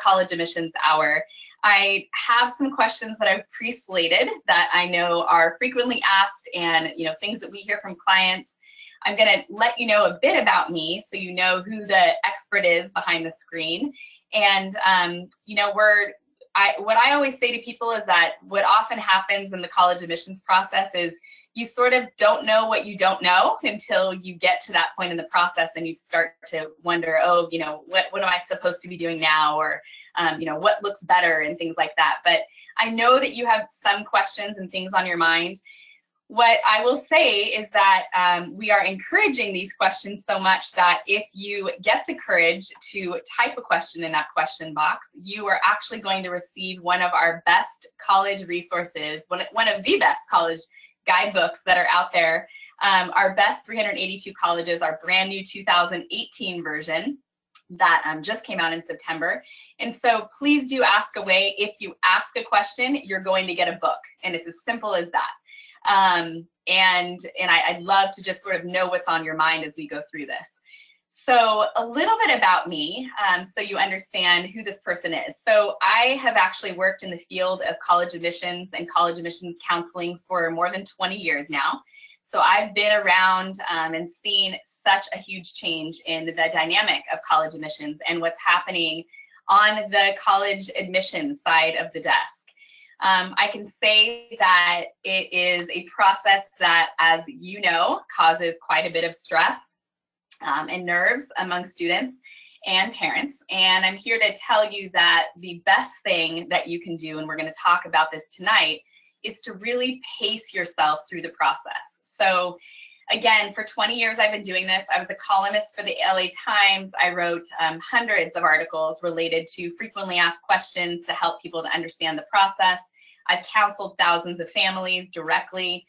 College Admissions Hour. I have some questions that I've pre-slated that I know are frequently asked and things that we hear from clients. I'm going to let you know a bit about me so you know who the expert is behind the screen. And what I always say to people is that what often happens in the college admissions process is you sort of don't know what you don't know until you get to that point in the process and you start to wonder, oh, what am I supposed to be doing now? Or, what looks better and things like that. But I know that you have some questions and things on your mind. What I will say is that we are encouraging these questions so much that if you get the courage to type a question in that question box, you are actually going to receive one of our best college resources, one of the best college guidebooks that are out there. Our best 382 colleges, our brand new 2018 version that just came out in September. And so please do ask away. If you ask a question, you're going to get a book, and it's as simple as that. And I'd love to just sort of know what's on your mind as we go through this. So a little bit about me, so you understand who this person is. So I have actually worked in the field of college admissions and college admissions counseling for more than 20 years now. So I've been around and seen such a huge change in the dynamic of college admissions and what's happening on the college admissions side of the desk. I can say that it is a process that, as you know, causes quite a bit of stress and nerves among students and parents. And I'm here to tell you that the best thing that you can do, and we're going to talk about this tonight, is to really pace yourself through the process. So again, for 20 years I've been doing this. I was a columnist for the LA Times. I wrote hundreds of articles related to frequently asked questions to help people to understand the process. I've counseled thousands of families directly,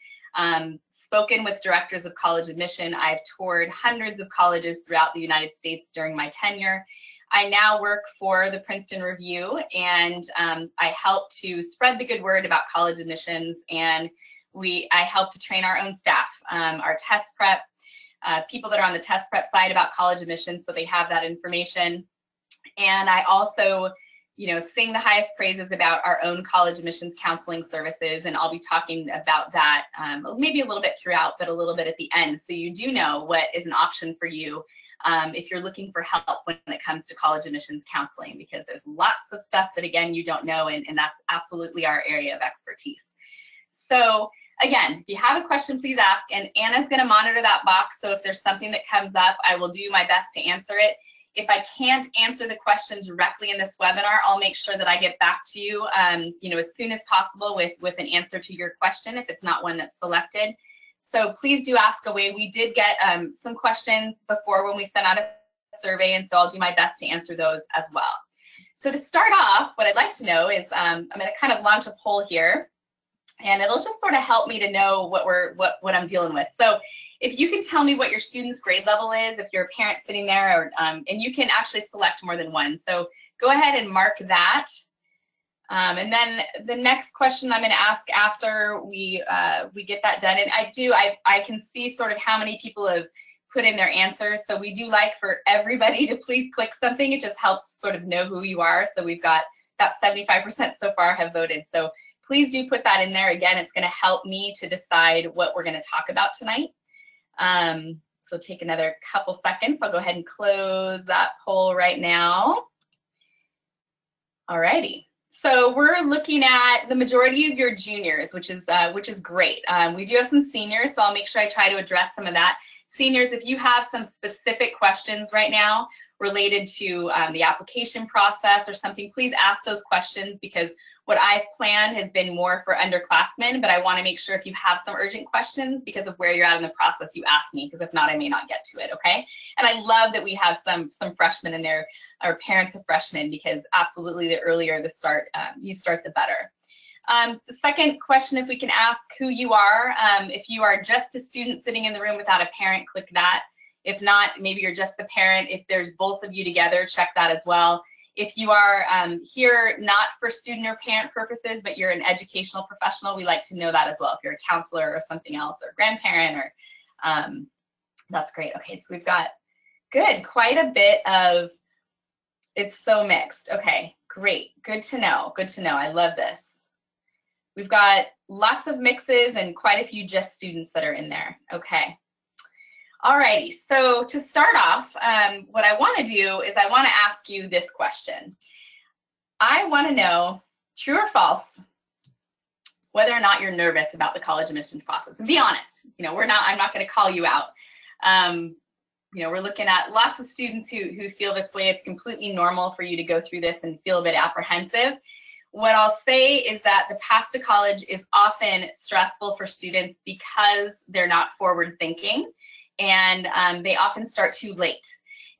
spoken with directors of college admission. I've toured hundreds of colleges throughout the United States during my tenure. I now work for the Princeton Review, and I help to spread the good word about college admissions, and I help to train our own staff, our test prep, people that are on the test prep side about college admissions, so they have that information. And I also sing the highest praises about our own college admissions counseling services, and I'll be talking about that maybe a little bit throughout, but a little bit at the end, so you do know what is an option for you if you're looking for help when it comes to college admissions counseling, because there's lots of stuff that, again, you don't know, and that's absolutely our area of expertise. So again, if you have a question, please ask, and Anna's going to monitor that box, so if there's something that comes up, I will do my best to answer it. If I can't answer the question directly in this webinar, I'll make sure that I get back to you, as soon as possible with an answer to your question if it's not one that's selected. So please do ask away. We did get some questions before when we sent out a survey, and so I'll do my best to answer those as well. So to start off, what I'd like to know is I'm going to kind of launch a poll here, and it'll just sort of help me to know what I'm dealing with. So if you can tell me what your student's grade level is, if you're a parent sitting there, or, and you can actually select more than one. So go ahead and mark that. And then the next question I'm going to ask after we get that done, and I can see sort of how many people have put in their answers. So we do like for everybody to please click something. It just helps to sort of know who you are. So we've got about 75% so far have voted. So please do put that in there. Again, it's going to help me to decide what we're going to talk about tonight. So take another couple seconds. I'll go ahead and close that poll right now. Alrighty. So we're looking at the majority of your juniors, which is great. We do have some seniors, so I'll make sure I try to address some of that. Seniors, if you have some specific questions right now related to the application process or something, please ask those questions, because what I've planned has been more for underclassmen, but I want to make sure if you have some urgent questions because of where you're at in the process, you ask me, because if not, I may not get to it, okay? And I love that we have some freshmen in there, or parents of freshmen, because absolutely the earlier the start, you start, the better. The second question, if we can ask who you are. If you are just a student sitting in the room without a parent, click that. If not, maybe you're just the parent. If there's both of you together, check that as well. If you are here not for student or parent purposes, but you're an educational professional, we like to know that as well. If you're a counselor or something else, or grandparent, or that's great. Okay, so we've got quite a bit of, it's so mixed. Okay, Great, good to know, good to know. I love this. We've got lots of mixes and quite a few just students that are in there. Okay. Alrighty, so to start off, what I want to do is I want to ask you this question. I want to know, true or false, whether or not you're nervous about the college admissions process. And be honest, you know, I'm not going to call you out. You know, we're looking at lots of students who feel this way. It's completely normal for you to go through this and feel a bit apprehensive. What I'll say is that the path to college is often stressful for students because they're not forward thinking, and they often start too late.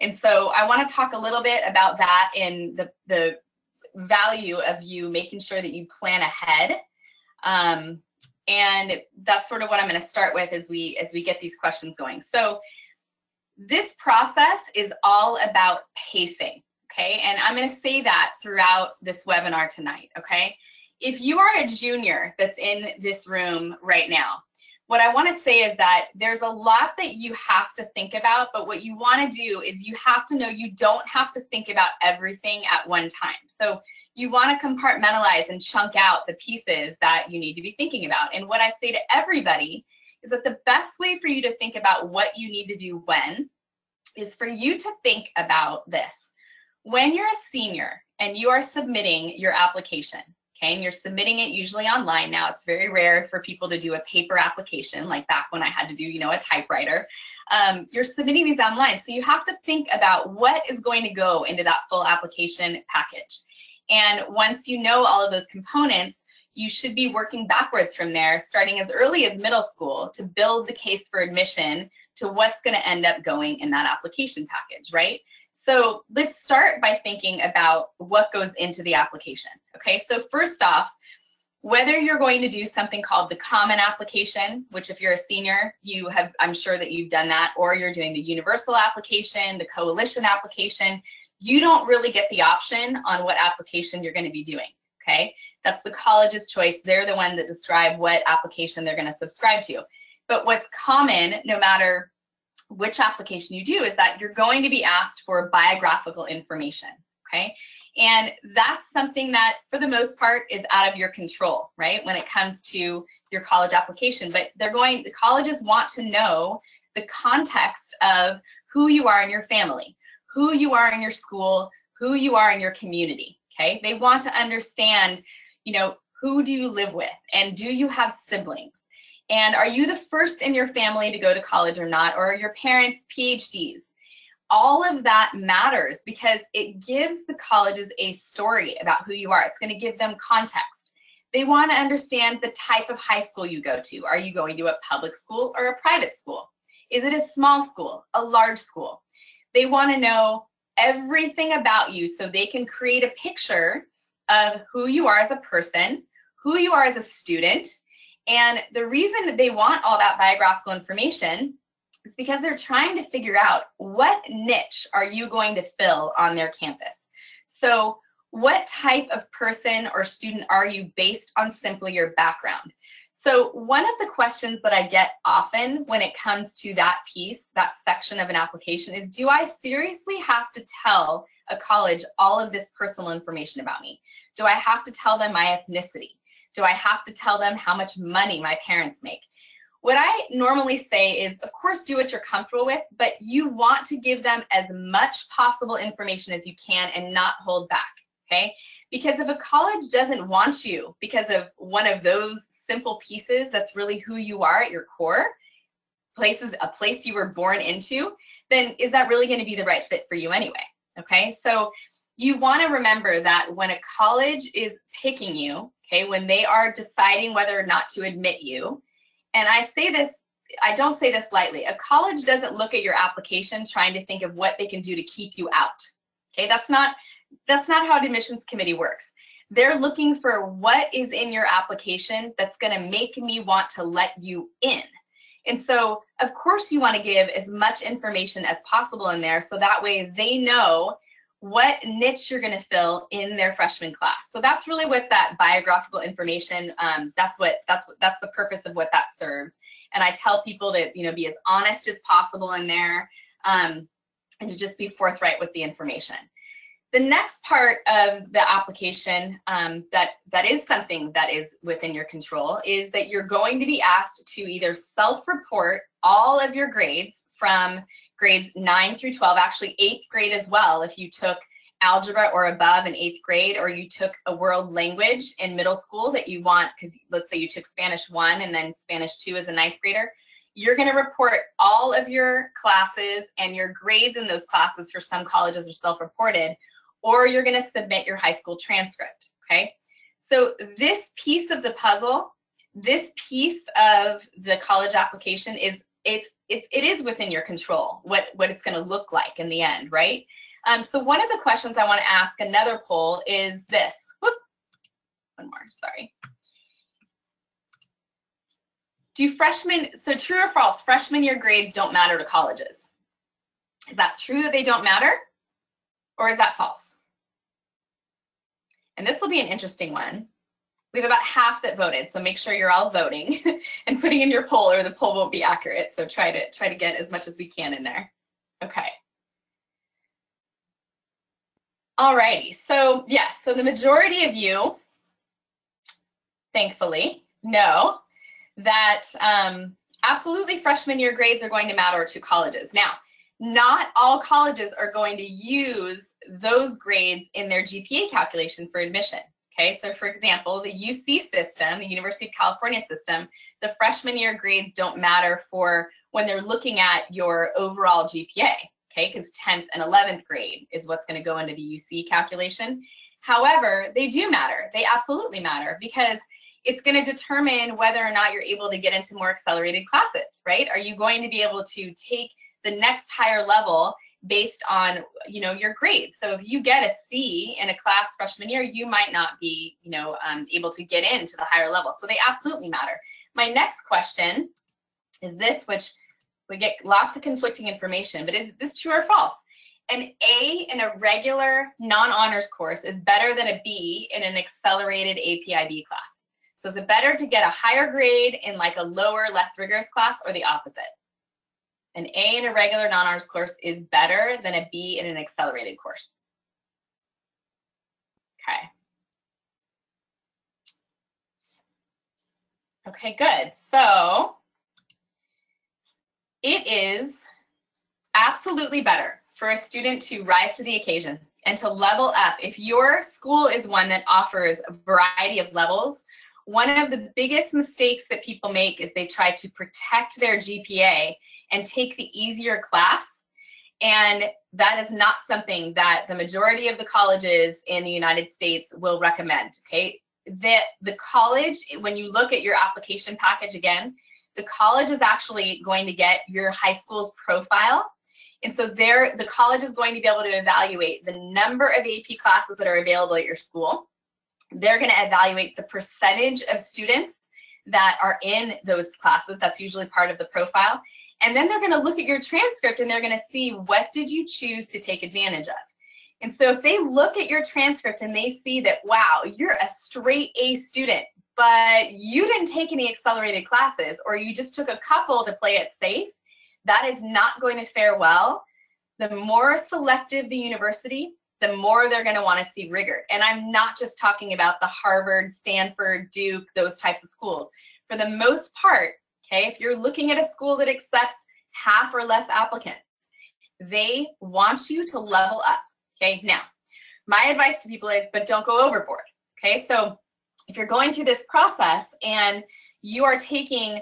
And so I want to talk a little bit about that in the value of you making sure that you plan ahead. And that's sort of what I'm going to start with as we get these questions going. So this process is all about pacing, okay? And I'm going to say that throughout this webinar tonight, okay? If you are a junior that's in this room right now, what I want to say is that there's a lot that you have to think about, but what you want to do is you have to know you don't have to think about everything at one time. So you want to compartmentalize and chunk out the pieces that you need to be thinking about. And what I say to everybody is that the best way for you to think about what you need to do when is for you to think about this. When you're a senior and you are submitting your application, okay, and you're submitting it usually online now. It's very rare for people to do a paper application like back when I had to do, you know, a typewriter. You're submitting these online, so you have to think about what is going to go into that full application package. And once you know all of those components, you should be working backwards from there, starting as early as middle school to build the case for admission to what's going to end up going in that application package, right? So let's start by thinking about what goes into the application. Okay, so first off, whether you're going to do something called the common application, which if you're a senior, I'm sure that you've done that, or you're doing the universal application, the coalition application, you don't really get the option on what application you're going to be doing. Okay, that's the college's choice. They're the one that describe what application they're going to subscribe to. But what's common, no matter which application you do, is that you're going to be asked for biographical information, okay? And that's something that, for the most part, is out of your control, right, when it comes to your college application. But the colleges want to know the context of who you are in your family, who you are in your school, who you are in your community, okay? They want to understand, you know, who do you live with, and do you have siblings? And are you the first in your family to go to college or not? Or are your parents PhDs? All of that matters because it gives the colleges a story about who you are. It's going to give them context. They want to understand the type of high school you go to. Are you going to a public school or a private school? Is it a small school, a large school? They want to know everything about you so they can create a picture of who you are as a person, who you are as a student. And the reason that they want all that biographical information is because they're trying to figure out what niche are you going to fill on their campus. So what type of person or student are you based on simply your background? So one of the questions that I get often when it comes to that piece, that section of an application, is, do I seriously have to tell a college all of this personal information about me? Do I have to tell them my ethnicity? Do I have to tell them how much money my parents make? What I normally say is, of course, do what you're comfortable with, but you want to give them as much possible information as you can and not hold back, okay? Because if a college doesn't want you because of one of those simple pieces that's really who you are at your core, a place you were born into, then is that really going to be the right fit for you anyway, okay? So you want to remember that when a college is picking you, okay, when they are deciding whether or not to admit you, and I say this, I don't say this lightly, a college doesn't look at your application trying to think of what they can do to keep you out, okay? That's not how an admissions committee works. They're looking for what is in your application that's going to make me want to let you in. And so, of course, you want to give as much information as possible in there so that way they know what niche you're going to fill in their freshman class. So that's really what that biographical information, that's the purpose of what that serves. And I tell people to, you know, be as honest as possible in there, and to just be forthright with the information. The next part of the application that is something that is within your control is that you're going to be asked to either self-report all of your grades from grades 9 through 12, actually 8th grade as well, if you took algebra or above in 8th grade, or you took a world language in middle school that you want, because let's say you took Spanish 1 and then Spanish 2 as a 9th grader, you're going to report all of your classes, and your grades in those classes for some colleges are self-reported, or you're going to submit your high school transcript, okay? So this piece of the puzzle, this piece of the college application it is within your control, what it's going to look like in the end, right? So one of the questions I want to ask, another poll, is this. Whoop, one more, sorry. Do freshmen, so true or false, freshman year grades don't matter to colleges? Is that true that they don't matter, or is that false? And this will be an interesting one. We have about half that voted, so make sure you're all voting and putting in your poll, or the poll won't be accurate. So try to get as much as we can in there. Okay. Alrighty, so yes, so the majority of you, thankfully, know that absolutely freshman year grades are going to matter to colleges. Now, not all colleges are going to use those grades in their GPA calculation for admission. Okay, so for example, the UC system, the University of California system, the freshman year grades don't matter for when they're looking at your overall GPA, okay, because 10th and 11th grade is what's going to go into the UC calculation. However, they do matter. They absolutely matter, because it's going to determine whether or not you're able to get into more accelerated classes, right? Are you going to be able to take the next higher level based on, you know, your grades? So if you get a C in a class freshman year, you might not be, you know, able to get into the higher level. So they absolutely matter. My next question is this, which we get lots of conflicting information, but is this true or false? An A in a regular non-honors course is better than a B in an accelerated APIB class. So is it better to get a higher grade in like a lower, less rigorous class, or the opposite? An A in a regular non-honors course is better than a B in an accelerated course. Okay, good. So it is absolutely better for a student to rise to the occasion and to level up. If your school is one that offers a variety of levels, one of the biggest mistakes that people make is they try to protect their GPA and take the easier class. And that is not something that the majority of the colleges in the United States will recommend, okay? The college, when you look at your application package again, the college is actually going to get your high school's profile. And so the college is going to be able to evaluate the number of AP classes that are available at your school. They're going to evaluate the percentage of students that are in those classes. That's usually part of the profile. And then they're going to look at your transcript and they're going to see, what did you choose to take advantage of? And so if they look at your transcript and they see that, wow, you're a straight A student, but you didn't take any accelerated classes, or you just took a couple to play it safe, that is not going to fare well. The more selective the university, the more they're going to want to see rigor. And I'm not just talking about the Harvard, Stanford, Duke, those types of schools. For the most part, okay, if you're looking at a school that accepts half or less applicants, they want you to level up, okay? Now, my advice to people is, but don't go overboard, okay? So if you're going through this process and you are taking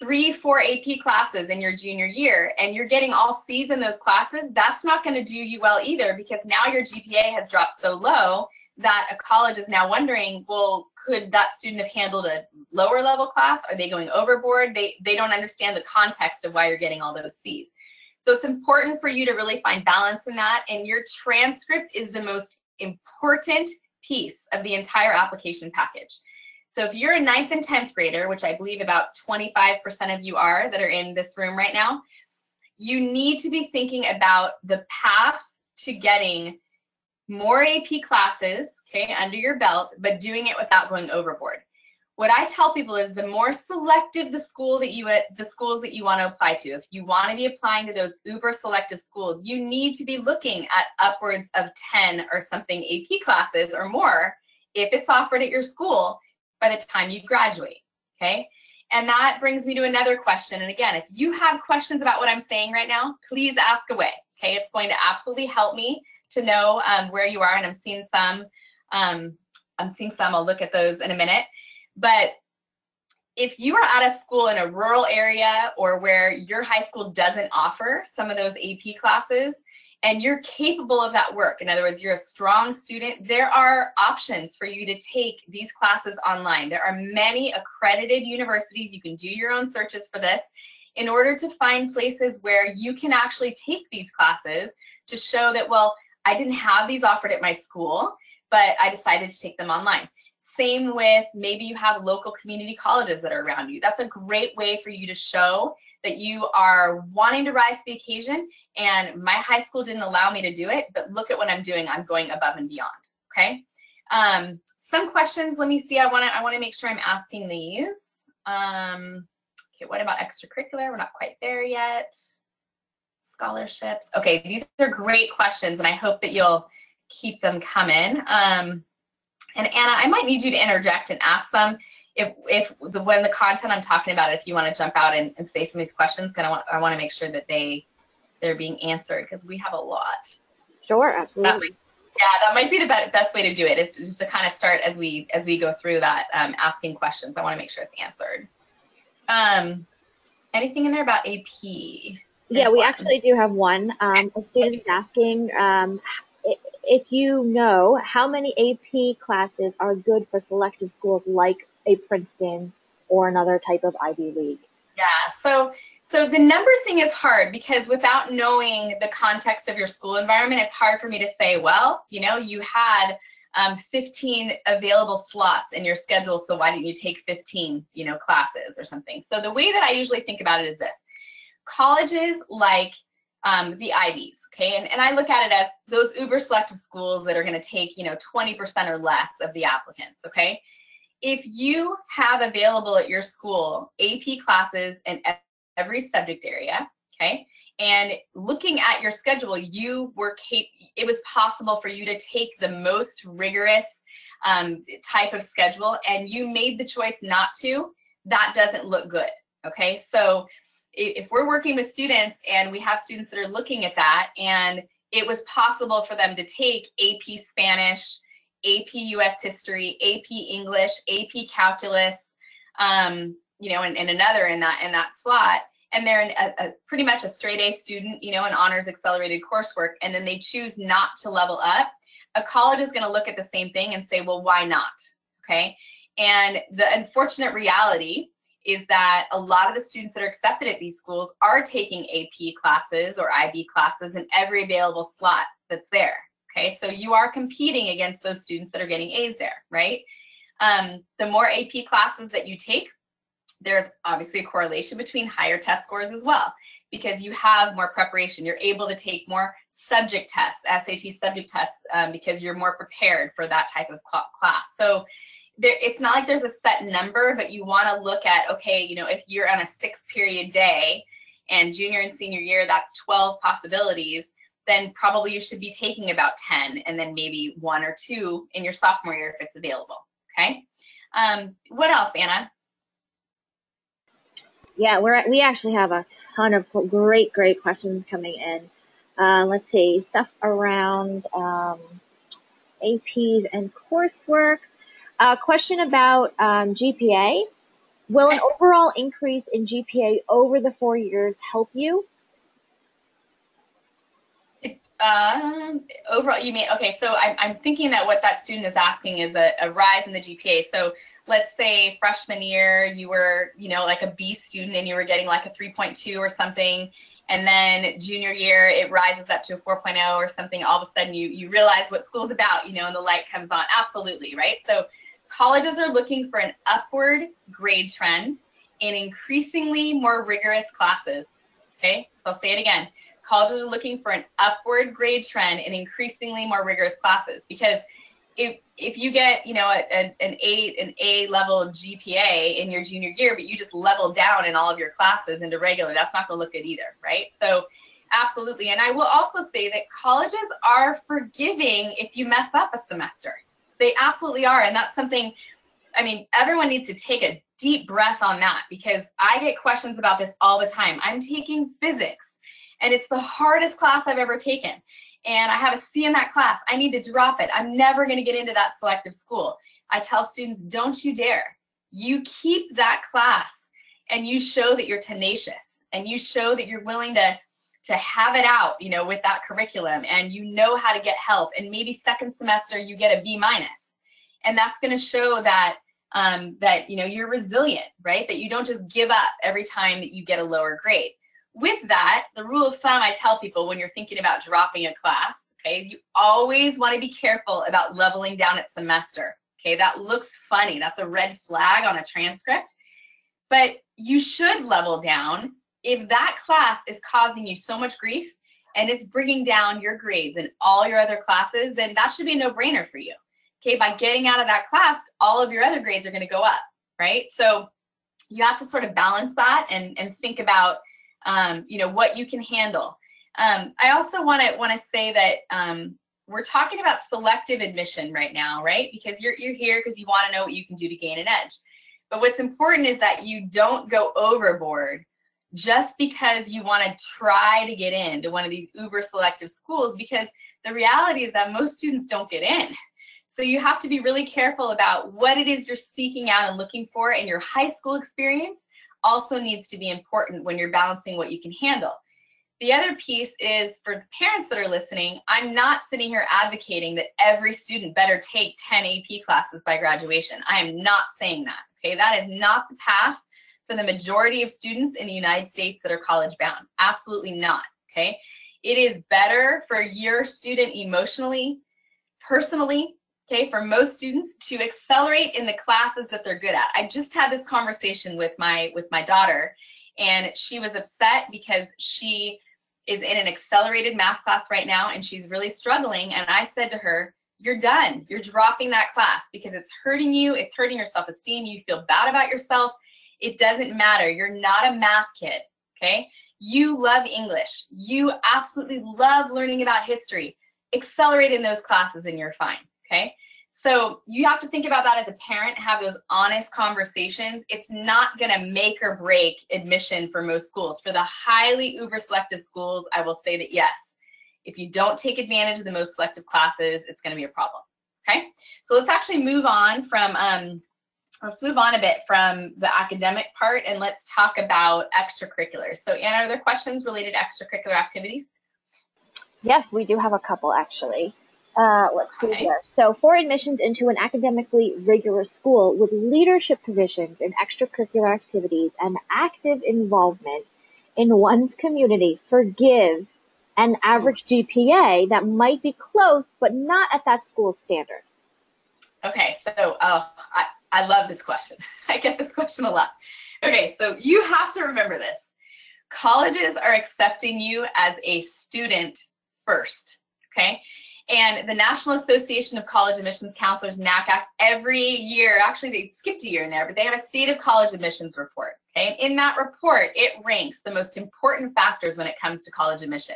3-4 AP classes in your junior year and you're getting all C's in those classes, that's not going to do you well either, because now your GPA has dropped so low that a college is now wondering, well, could that student have handled a lower level class? Are they going overboard? They don't understand the context of why you're getting all those C's. So it's important for you to really find balance in that, and your transcript is the most important piece of the entire application package. So if you're a 9th and 10th grader, which I believe about 25% of you are that are in this room right now, you need to be thinking about the path to getting more AP classes, okay, under your belt, but doing it without going overboard. what I tell people is the more selective the schools that you want to apply to, if you want to be applying to those uber selective schools, you need to be looking at upwards of 10 or something AP classes or more if it's offered at your school by the time you graduate, okay? And that brings me to another question. And again, if you have questions about what I'm saying right now, please ask away, okay? It's going to absolutely help me to know where you are, and I'm seeing some. I'll look at those in a minute. But if you are at a school in a rural area or where your high school doesn't offer some of those AP classes and you're capable of that work, in other words, you're a strong student, there are options for you to take these classes online. There are many accredited universities. You can do your own searches for this in order to find places where you can actually take these classes to show that, well, I didn't have these offered at my school, but I decided to take them online. Same with maybe you have local community colleges that are around you. That's a great way for you to show that you are wanting to rise to the occasion, and my high school didn't allow me to do it, but look at what I'm doing. I'm going above and beyond, okay? Some questions, let me see. I wanna make sure I'm asking these. Okay, what about extracurricular? We're not quite there yet. Scholarships. Okay, these are great questions, and I hope that you'll keep them coming. And Anna, I might need you to interject and ask some when the content I'm talking about, if you want to jump out and say some of these questions, because I want to make sure that they're being answered, because we have a lot. Sure, absolutely. That might be the best way to do it, is just to kind of start as we go through that, asking questions. I want to make sure it's answered. Anything in there about AP? Yeah, we actually do have one. A student is asking, if you know, how many AP classes are good for selective schools like a Princeton or another type of Ivy League? Yeah, so the number thing is hard, because without knowing the context of your school environment, it's hard for me to say, well, you know, you had 15 available slots in your schedule, so why didn't you take 15, you know, classes or something? So the way that I usually think about it is this. Colleges like the Ivies, okay, and I look at it as those uber selective schools that are going to take, you know, 20% or less of the applicants, okay? If you have available at your school AP classes in every subject area, okay, and looking at your schedule, it was possible for you to take the most rigorous type of schedule, and you made the choice not to, that doesn't look good, okay? So if we're working with students and we have students that are looking at that, and it was possible for them to take AP Spanish, AP US History, AP English, AP Calculus, you know, and another in that slot, and they're a pretty much a straight A student, you know, in honors accelerated coursework, and then they choose not to level up, a college is going to look at the same thing and say, well, why not? Okay, and the unfortunate reality is that a lot of the students that are accepted at these schools are taking AP classes or IB classes in every available slot that's there, okay? So you are competing against those students that are getting A's there, right? The more AP classes that you take, there's obviously a correlation between higher test scores as well, because you have more preparation. You're able to take more subject tests, SAT subject tests, because you're more prepared for that type of class. So it's not like there's a set number, but you want to look at, okay, you know, if you're on a 6-period day and junior and senior year, that's 12 possibilities, then probably you should be taking about 10, and then maybe 1 or 2 in your sophomore year if it's available, okay? What else, Anna? Yeah, we actually have a ton of great questions coming in. Let's see, stuff around APs and coursework. Question about GPA. Will an overall increase in GPA over the 4 years help you? Overall, you mean, okay, so I'm thinking that what that student is asking is a rise in the GPA. So let's say freshman year, you were, you know, like a B student and you were getting like a 3.2 or something. And then junior year, it rises up to a 4.0 or something. All of a sudden, you realize what school's about, you know, and the light comes on. Absolutely, right? So colleges are looking for an upward grade trend in increasingly more rigorous classes, okay? So I'll say it again. Colleges are looking for an upward grade trend in increasingly more rigorous classes, because if you get, you know, an A level GPA in your junior year, but you just level down in all of your classes into regular, that's not going to look good either, right? So absolutely. And I will also say that colleges are forgiving if you mess up a semester. They absolutely are. And that's something, I mean, everyone needs to take a deep breath on that, because I get questions about this all the time. I'm taking physics, and it's the hardest class I've ever taken. And I have a C in that class. I need to drop it. I'm never going to get into that selective school. I tell students, don't you dare. You keep that class, and you show that you're tenacious, and you show that you're willing to have it out, you know, with that curriculum, and you know how to get help. And maybe second semester you get a B-, and that's going to show that that, you know, you're resilient, right? That you don't just give up every time that you get a lower grade. With that, the rule of thumb I tell people when you're thinking about dropping a class, okay, is you always want to be careful about leveling down at semester. Okay, that looks funny. That's a red flag on a transcript. But you should level down if that class is causing you so much grief and it's bringing down your grades in all your other classes, then that should be a no-brainer for you. Okay, by getting out of that class, all of your other grades are going to go up, right? So you have to sort of balance that and think about you know, what you can handle. I also want to say that we're talking about selective admission right now, right? Because you're here because you want to know what you can do to gain an edge. But what's important is that you don't go overboard just because you want to try to get into one of these uber selective schools, because the reality is that most students don't get in. So you have to be really careful about what it is you're seeking out and looking for, and your high school experience also needs to be important when you're balancing what you can handle. The other piece is, for the parents that are listening, I'm not sitting here advocating that every student better take 10 AP classes by graduation. I am not saying that, okay? That is not the path for the majority of students in the United States that are college bound. Absolutely not, okay? It is better for your student emotionally, personally, okay, for most students to accelerate in the classes that they're good at. I just had this conversation with my daughter, and she was upset because she is in an accelerated math class right now and she's really struggling. And I said to her, you're done. You're dropping that class because it's hurting you. It's hurting your self-esteem. You feel bad about yourself. It doesn't matter. You're not a math kid, okay? You love English. You absolutely love learning about history. Accelerate in those classes and you're fine. Okay, so you have to think about that as a parent, have those honest conversations. It's not going to make or break admission for most schools. For the highly uber selective schools, I will say that yes, if you don't take advantage of the most selective classes, it's going to be a problem. Okay, so let's actually move on from a bit from the academic part, and let's talk about extracurriculars. So Anna, are there questions related to extracurricular activities? Yes, we do have a couple actually. Let's see here. So for admissions into an academically rigorous school with leadership positions in extracurricular activities and active involvement in one's community, forgive an average GPA that might be close but not at that school's standard. Okay, so I love this question. I get this question a lot. Okay, so you have to remember this. Colleges are accepting you as a student first, okay? And the National Association of College Admissions Counselors, NACAC, every year, actually they skipped a year in there, but they have a State of College Admissions report, okay? And in that report, it ranks the most important factors when it comes to college admission.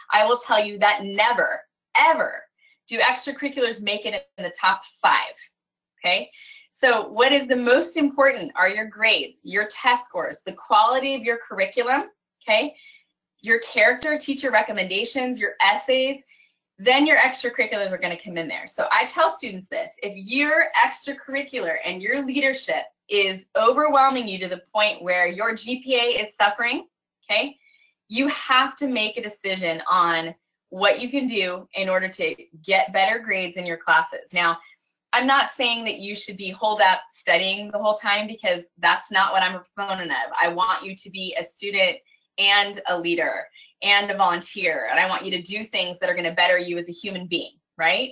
I will tell you that never, ever do extracurriculars make it in the top 5, okay? So what is the most important are your grades, your test scores, the quality of your curriculum, okay? Your character, teacher recommendations, your essays, then your extracurriculars are going to come in there. So I tell students this, if your extracurricular and your leadership is overwhelming you to the point where your GPA is suffering, okay, you have to make a decision on what you can do in order to get better grades in your classes. Now, I'm not saying that you should be holed up studying the whole time, because that's not what I'm a proponent of. I want you to be a student and a leader and a volunteer, and I want you to do things that are going to better you as a human being, right?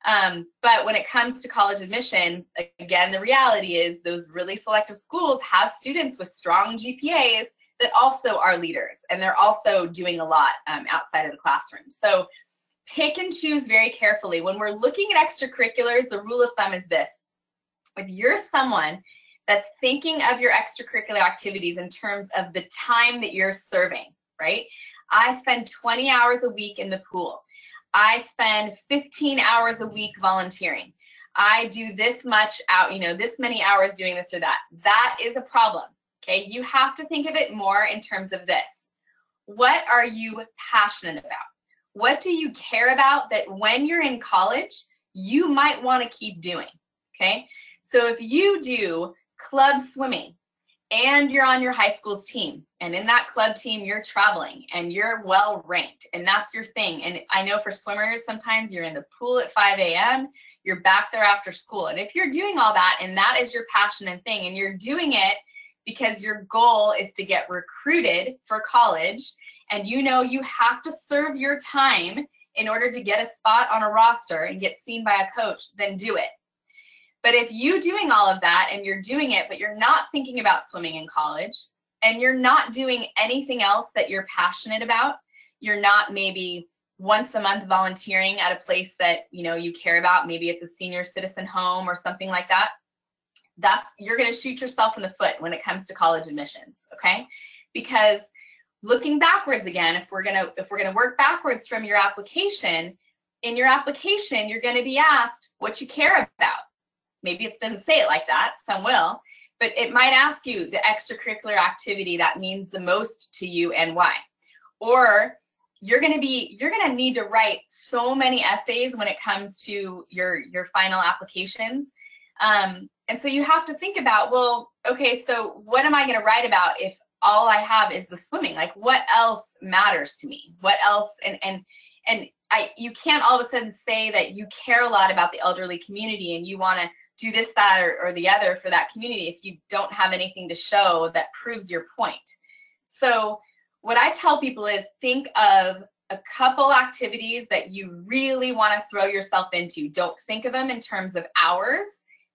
But when it comes to college admission, again, the reality is those really selective schools have students with strong GPAs that also are leaders, and they're also doing a lot outside of the classroom. So pick and choose very carefully. When we're looking at extracurriculars, the rule of thumb is this. If you're someone that's thinking of your extracurricular activities in terms of the time that you're serving, right? I spend 20 hours a week in the pool. I spend 15 hours a week volunteering. I do this much out, this many hours doing this or that. That is a problem, okay? You have to think of it more in terms of this. What are you passionate about? What do you care about that when you're in college, you might want to keep doing, okay? So if you do club swimming and you're on your high school's team, and in that club team, you're traveling and you're well ranked and that's your thing. And I know for swimmers, sometimes you're in the pool at 5 a.m., you're back there after school. And if you're doing all that and that is your passion and thing, and you're doing it because your goal is to get recruited for college, and you have to serve your time in order to get a spot on a roster and get seen by a coach, then do it. But if you doing all of that and you're doing it, but you're not thinking about swimming in college, and you're not doing anything else that you're passionate about, you're not maybe once a month volunteering at a place that you care about, maybe it's a senior citizen home or something like that, you're going to shoot yourself in the foot when it comes to college admissions, okay? Because looking backwards again, if we're gonna work backwards from your application, in your application you're going to be asked what you care about. Maybe it doesn't say it like that, some will, but it might ask you the extracurricular activity that means the most to you and why. Or you're going to need to write so many essays when it comes to your final applications. And so you have to think about, well, okay, so what am I going to write about if all I have is the swimming? Like, what else matters to me? What else? You can't all of a sudden say that you care a lot about the elderly community and you want to do this, that, or the other for that community if you don't have anything to show that proves your point. So what I tell people is think of a couple activities that you really want to throw yourself into. Don't think of them in terms of hours.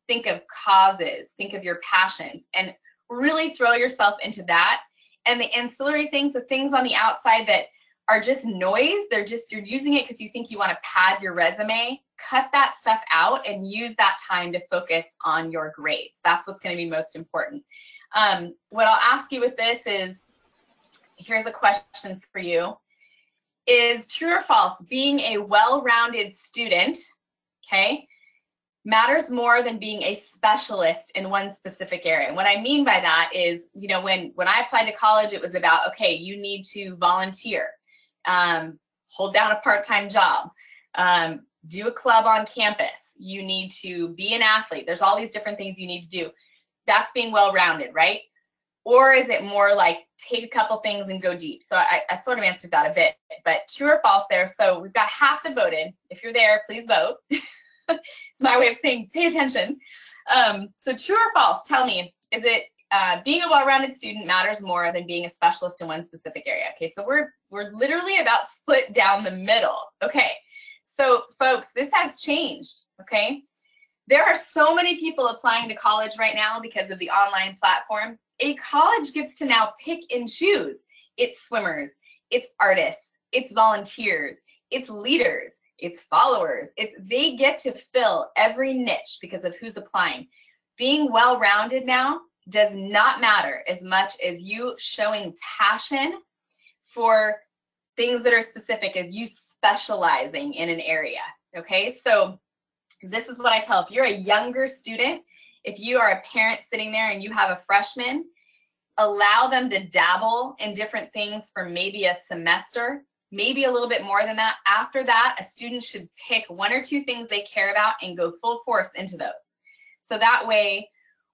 Think of causes, think of your passions, and really throw yourself into that. And the ancillary things, the things on the outside that are just noise, you're using it because you think you want to pad your resume, cut that stuff out and use that time to focus on your grades. That's what's going to be most important. What I'll ask you with this is, here's a question for you. Is true or false, being a well-rounded student, okay, matters more than being a specialist in one specific area? And what I mean by that is, when I applied to college, it was about, okay, you need to volunteer, hold down a part-time job, do a club on campus, you need to be an athlete. There's all these different things you need to do. That's being well-rounded, right? Or is it more like take a couple things and go deep? So I sort of answered that a bit, but true or false there. So we've got half that voted. If you're there, please vote. It's my way of saying pay attention. So true or false, tell me, is it being a well-rounded student matters more than being a specialist in one specific area? Okay, so we're literally about split down the middle. Okay, so folks, this has changed, okay? There are so many people applying to college right now because of the online platform. A college gets to now pick and choose its swimmers, its artists, its volunteers, its leaders, its followers. They get to fill every niche because of who's applying. Being well-rounded now does not matter as much as you showing passion for things that are specific, as you specializing in an area, okay? So this is what I tell. If you're a younger student, if you are a parent sitting there and you have a freshman, allow them to dabble in different things for maybe a semester, maybe a little bit more than that. After that, a student should pick one or two things they care about and go full force into those. So that way,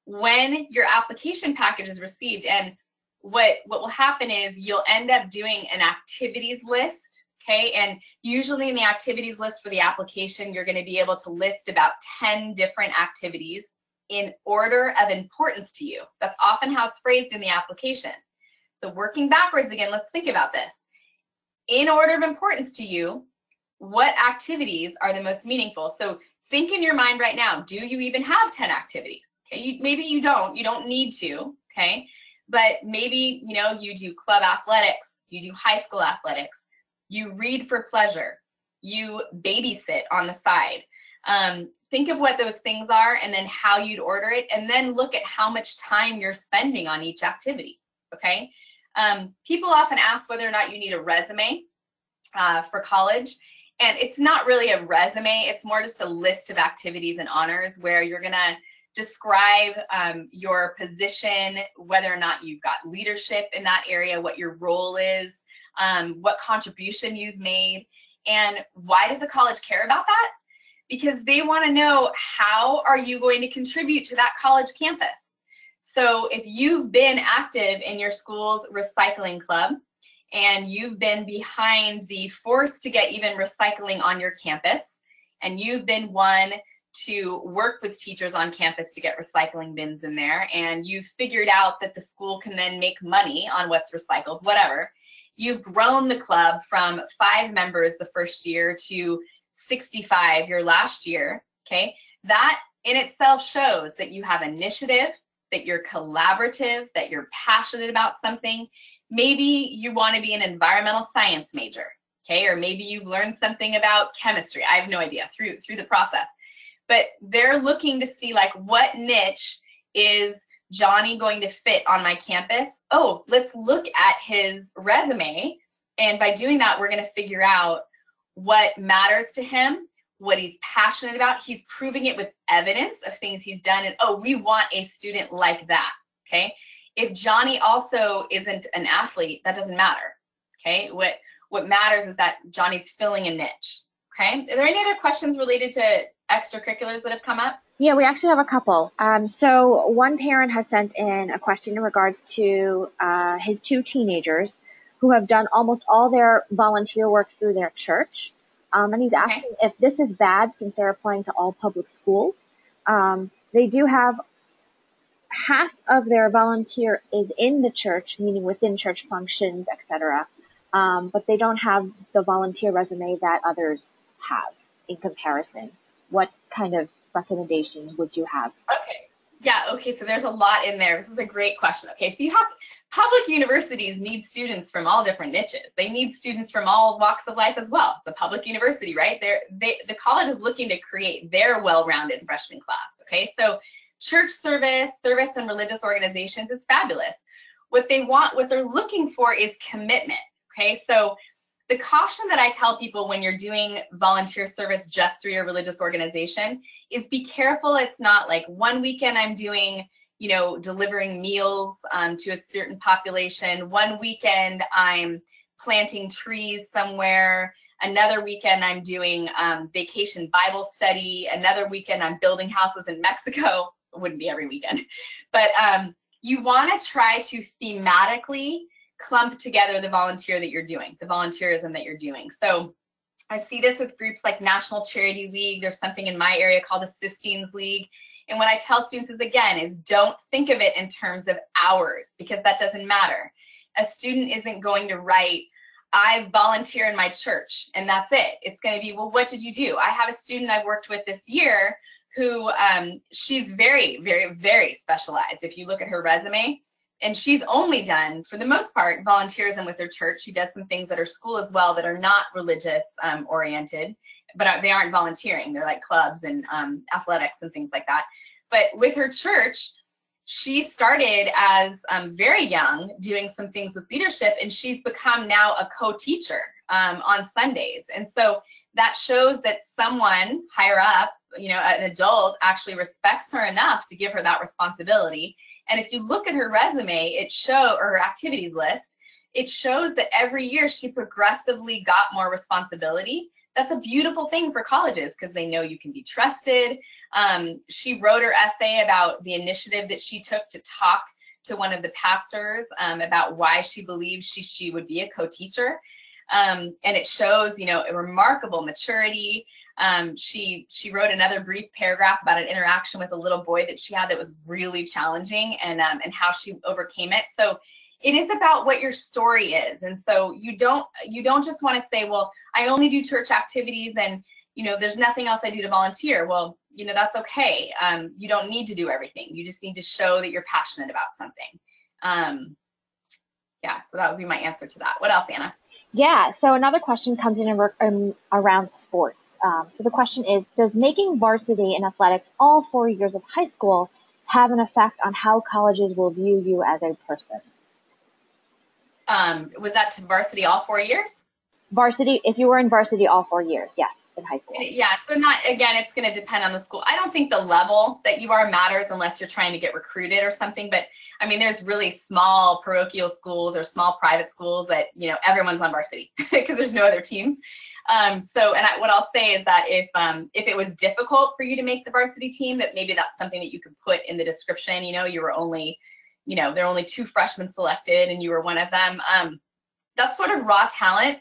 when your application package is received, and what will happen is you'll end up doing an activities list, okay? And usually in the activities list for the application, you're going to be able to list about 10 different activities in order of importance to you. That's often how it's phrased in the application. So working backwards again, let's think about this. In order of importance to you, what activities are the most meaningful? So think in your mind right now, do you even have 10 activities? Okay, maybe you don't need to, okay? But maybe, you do club athletics, you do high school athletics, you read for pleasure, you babysit on the side. Think of what those things are and then how you'd order it, and then look at how much time you're spending on each activity, okay? People often ask whether or not you need a resume for college, and it's not really a resume, it's more just a list of activities and honors where you're gonna describe your position, whether or not you've got leadership in that area, what your role is, what contribution you've made, and why does a college care about that? Because they want to know, how are you going to contribute to that college campus? So if you've been active in your school's recycling club and you've been behind the force to get even recycling on your campus, and you've been one to work with teachers on campus to get recycling bins in there, and you've figured out that the school can then make money on what's recycled, whatever, you've grown the club from 5 members the first year to 65 your last year, okay? That in itself shows that you have initiative, that you're collaborative, that you're passionate about something. Maybe you want to be an environmental science major, okay? Or maybe you've learned something about chemistry. I have no idea through the process. But they're looking to see, like, what niche is Johnny going to fit on my campus? Oh, let's look at his resume. And by doing that, we're going to figure out what matters to him, what he's passionate about. He's proving it with evidence of things he's done. And oh, we want a student like that, okay? If Johnny also isn't an athlete, that doesn't matter, okay? What matters is that Johnny's filling a niche, okay? Are there any other questions related to extracurriculars that have come up? Yeah, we actually have a couple. So one parent has sent in a question in regards to his 2 teenagers who have done almost all their volunteer work through their church. And he's asking if this is bad since they're applying to all public schools. They do have half of their volunteer is in the church, meaning within church functions, etc. But they don't have the volunteer resume that others have in comparison. What kind of recommendations would you have? Okay. Yeah, okay, so there's a lot in there. This is a great question. Okay, so you have public universities need students from all different niches. They need students from all walks of life as well. It's a public university, right? The college is looking to create their well-rounded freshman class, okay? So church service and religious organizations is fabulous. What they're looking for is commitment, okay? So the caution that I tell people when you're doing volunteer service just through your religious organization is be careful. It's not like one weekend I'm doing, you know, delivering meals to a certain population. One weekend I'm planting trees somewhere. Another weekend I'm doing vacation Bible study. Another weekend I'm building houses in Mexico. It wouldn't be every weekend. But you want to try to thematically clump together the volunteerism that you're doing. So I see this with groups like National Charity League. There's something in my area called a Sistines League. And what I tell students is don't think of it in terms of hours, because that doesn't matter. A student isn't going to write, I volunteer in my church, and that's it. It's going to be, well, what did you do? I have a student I've worked with this year who she's very, very, very specialized. If you look at her resume, and she's only done, for the most part, volunteerism with her church. She does some things at her school as well that are not religious oriented, but they aren't volunteering. They're like clubs and athletics and things like that. But with her church, she started as very young doing some things with leadership, and she's become now a co-teacher on Sundays. And so that shows that someone higher up, you know, an adult, actually respects her enough to give her that responsibility. And if you look at her resume, or her activities list, it shows that every year she progressively got more responsibility. That's a beautiful thing for colleges because they know you can be trusted. She wrote her essay about the initiative that she took to talk to one of the pastors about why she believes she would be a co-teacher. And it shows, you know, a remarkable maturity. She wrote another brief paragraph about an interaction with a little boy that she had that was really challenging, and how she overcame it. So it is about what your story is. And so you don't just want to say, well, I only do church activities and, you know, there's nothing else I do to volunteer. Well, you know, that's okay. You don't need to do everything. You just need to show that you're passionate about something. Yeah, so that would be my answer to that. What else, Anna? Yeah, so another question comes around sports. So the question is, does making varsity in athletics all 4 years of high school have an effect on how colleges will view you as a person? Was that to varsity all 4 years? Varsity, if you were in varsity all 4 years, yes, in high school. Yeah, so not, again, it's going to depend on the school. I don't think the level that you are matters unless you're trying to get recruited or something. But I mean, there's really small parochial schools or small private schools that, you know, everyone's on varsity because there's no other teams. What I'll say is that if it was difficult for you to make the varsity team, that maybe that's something that you could put in the description. You know, you were only, you know, there are only 2 freshmen selected and you were one of them. That's sort of raw talent.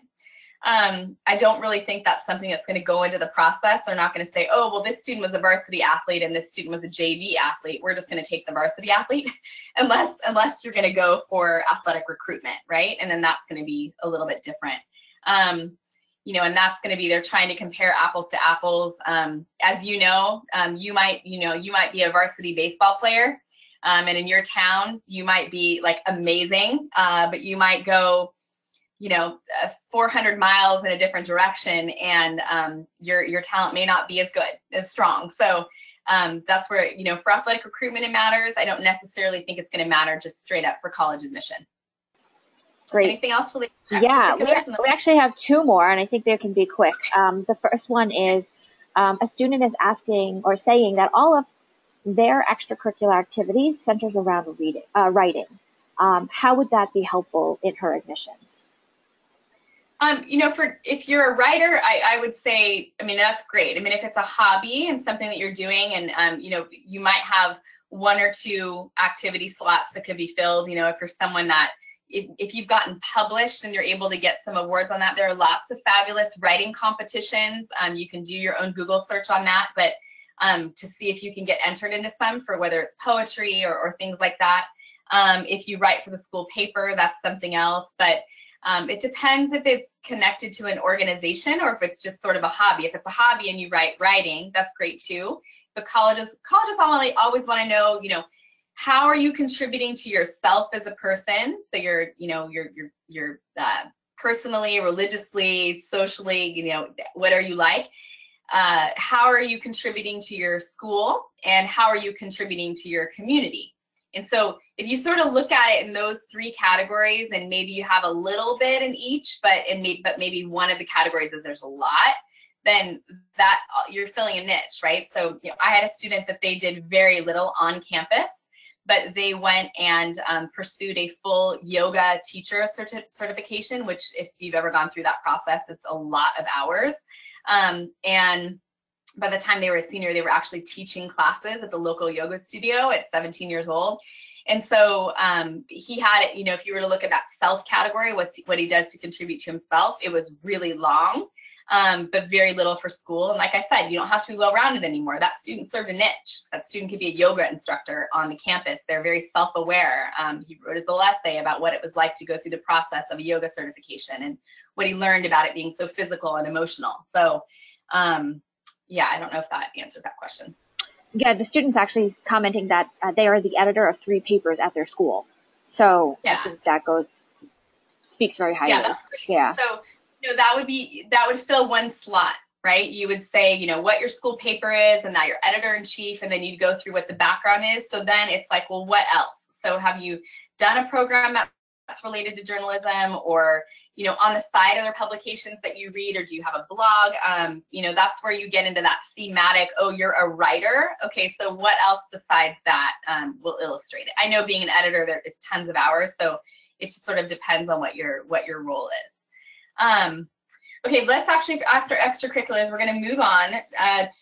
I don't really think that's something that's going to go into the process. They're not going to say, oh, well, this student was a varsity athlete and this student was a JV athlete. We're just going to take the varsity athlete unless you're going to go for athletic recruitment, right? And then that's going to be a little bit different. You know, and that's going to be, they're trying to compare apples to apples. As you know, you might be a varsity baseball player, and in your town, you might be like amazing, but you might go, you know, 400 miles in a different direction, and your talent may not be as good, as strong. So that's where, you know, for athletic recruitment, it matters. I don't necessarily think it's going to matter just straight up for college admission. Great. Anything else for the Yeah, we actually have 2 more, and I think they can be quick. The first one is a student is asking or saying that all of their extracurricular activities centers around writing. How would that be helpful in her admissions? You know, if you're a writer, I would say, I mean, that's great. I mean, if it's a hobby and something that you're doing, and you know, you might have 1 or 2 activity slots that could be filled. You know, if you're someone that, if you've gotten published and you're able to get some awards on that, there are lots of fabulous writing competitions. You can do your own Google search on that, but to see if you can get entered into some for whether it's poetry or things like that. If you write for the school paper, that's something else. But it depends if it's connected to an organization or if it's just sort of a hobby. If it's a hobby and you write writing, that's great too. But colleges always want to know, you know, how are you contributing to yourself as a person? So you're personally, religiously, socially, you know, what are you like? How are you contributing to your school, and how are you contributing to your community? And so if you sort of look at it in those 3 categories, and maybe you have a little bit in each, but maybe one of the categories is there's a lot, then that you're filling a niche, right? So, you know, I had a student that they did very little on campus, but they went and pursued a full yoga teacher certification, which if you've ever gone through that process, it's a lot of hours. And by the time they were a senior, they were actually teaching classes at the local yoga studio at 17 years old. And so he had, you know, if you were to look at that self category, what he does to contribute to himself, it was really long, but very little for school. And like I said, you don't have to be well-rounded anymore. That student served a niche. That student could be a yoga instructor on the campus. They're very self-aware. He wrote his little essay about what it was like to go through the process of a yoga certification and what he learned about it being so physical and emotional. So yeah, I don't know if that answers that question. Yeah, the student's actually commenting that they are the editor of 3 papers at their school. So yeah. I think that speaks very highly. Yeah, that's great. Yeah. So, you know, that would fill 1 slot, right? You would say, you know, what your school paper is and that you're editor-in-chief, and then you'd go through what the background is. So then it's like, well, what else? So have you done a program that's related to journalism, or, you know, on the side, are there publications that you read, or do you have a blog? You know, that's where you get into that thematic, oh, you're a writer. Okay, so what else besides that will illustrate it? I know being an editor, it's tons of hours, so it just sort of depends on what your role is. Okay, let's actually, after extracurriculars, we're going to move on